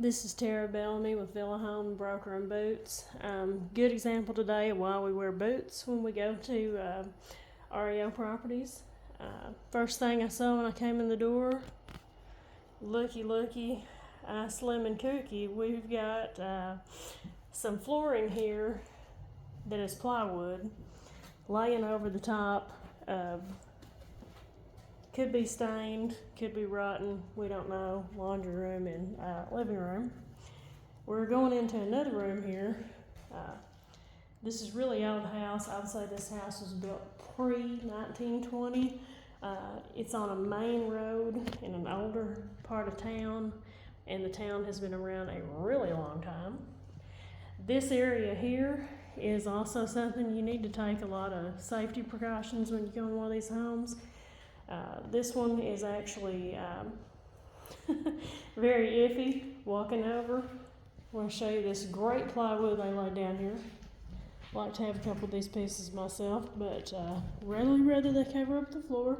This is Tara Bellamy with Villa Home Broker and Boots. Good example today of why we wear boots when we go to REO properties. First thing I saw when I came in the door, looky, slim and kooky, we've got some flooring here that is plywood laying over the top of, could be stained, could be rotten, we don't know, laundry room and living room. We're going into another room here. This is really old house. I would say this house was built pre-1920. It's on a main road in an older part of town, and the town has been around a really long time. This area here is also something you need to take a lot of safety precautions when you go in one of these homes. This one is actually very iffy walking over. I want to show you this great plywood they laid down here. I like to have a couple of these pieces myself, but rather they cover up the floor.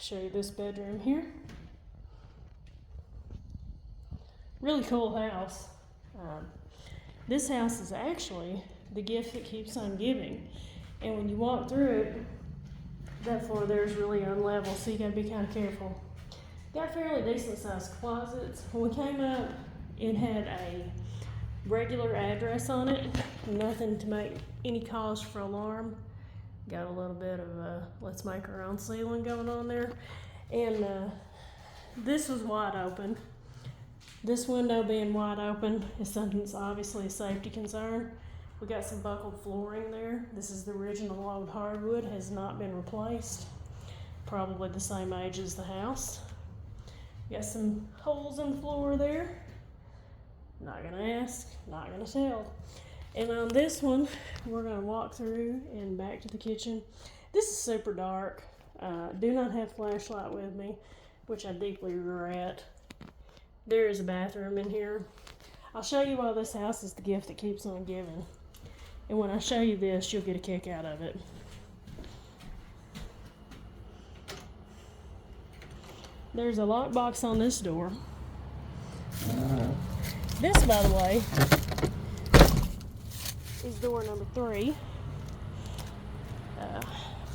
Show you this bedroom here. Really cool house. This house is actually the gift that keeps on giving, and when you walk through it, that floor there is really unlevel, so you gotta be kind of careful. Got fairly decent sized closets. When we came up, it had a regular address on it, nothing to make any cause for alarm. Got a little bit of let's make our own ceiling going on there. And this was wide open. This window being wide open is something that's obviously a safety concern. We got some buckled flooring there. This is the original old hardwood, has not been replaced. Probably the same age as the house. Got some holes in the floor there. Not gonna ask, not gonna tell. And on this one, we're gonna walk through and back to the kitchen. This is super dark. Do not have flashlight with me, which I deeply regret. There is a bathroom in here. I'll show you why this house is the gift that keeps on giving. And when I show you this, you'll get a kick out of it. There's a lockbox on this door. This, by the way, is door number 3.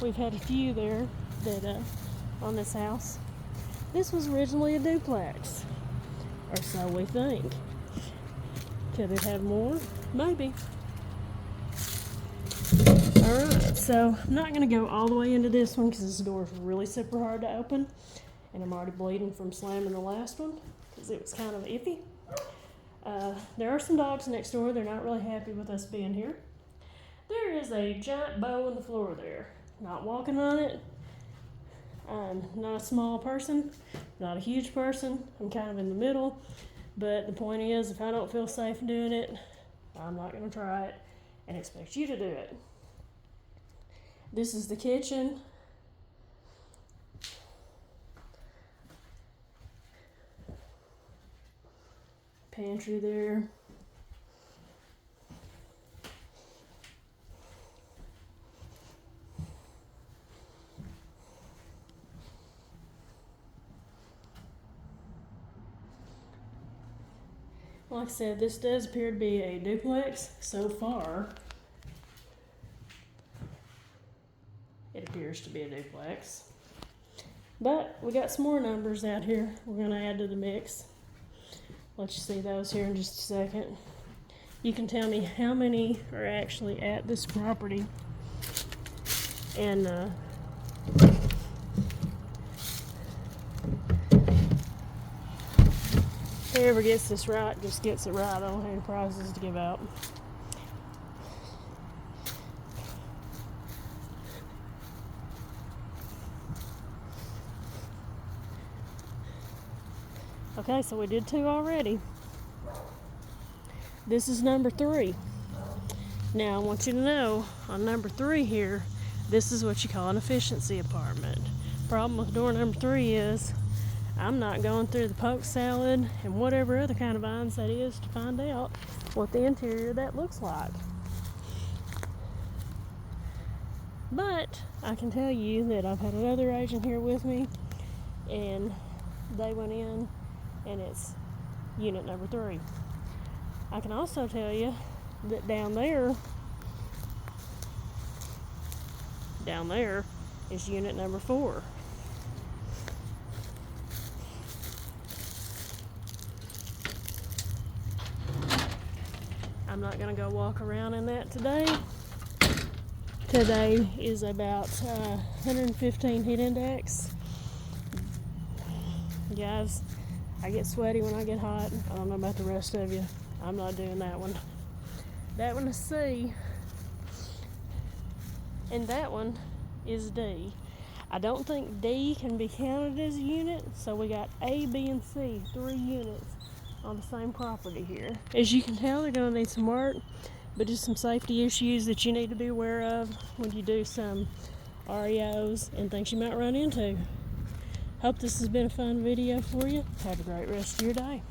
We've had a few there that on this house. This was originally a duplex, or so we think. Could it have more? Maybe. Alright, so I'm not going to go all the way into this one because this door is really super hard to open, and I'm already bleeding from slamming the last one because it was kind of iffy. There are some dogs next door. They're not really happy with us being here. There is a giant bow in the floor there. Not walking on it. I'm not a small person, not a huge person. I'm kind of in the middle. But the point is, if I don't feel safe doing it, I'm not going to try it and expect you to do it. This is the kitchen. Pantry there. Like I said, this does appear to be a duplex so far. It appears to be a duplex. But we got some more numbers out here we're going to add to the mix. Let you see those here in just a second. You can tell me how many are actually at this property. And whoever gets this right just gets it right. I don't have any prizes to give out. Okay, so we did 2 already. This is number 3. Now I want you to know, on number 3 here, this is what you call an efficiency apartment. Problem with door number 3 is I'm not going through the poke salad and whatever other kind of vines that is to find out what the interior of that looks like. But I can tell you that I've had another agent here with me, and they went in, and it's unit number 3. I can also tell you that down there is unit number 4. I'm not going to go walk around in that today. Today is about 115 heat index. Guys, I get sweaty when I get hot. I don't know about the rest of you. I'm not doing that one. That one is C. And that one is D. I don't think D can be counted as a unit, so we got A, B, and C, 3 units on the same property here. As you can tell, they're going to need some work, but just some safety issues that you need to be aware of when you do some REOs and things you might run into. Hope this has been a fun video for you. Have a great rest of your day.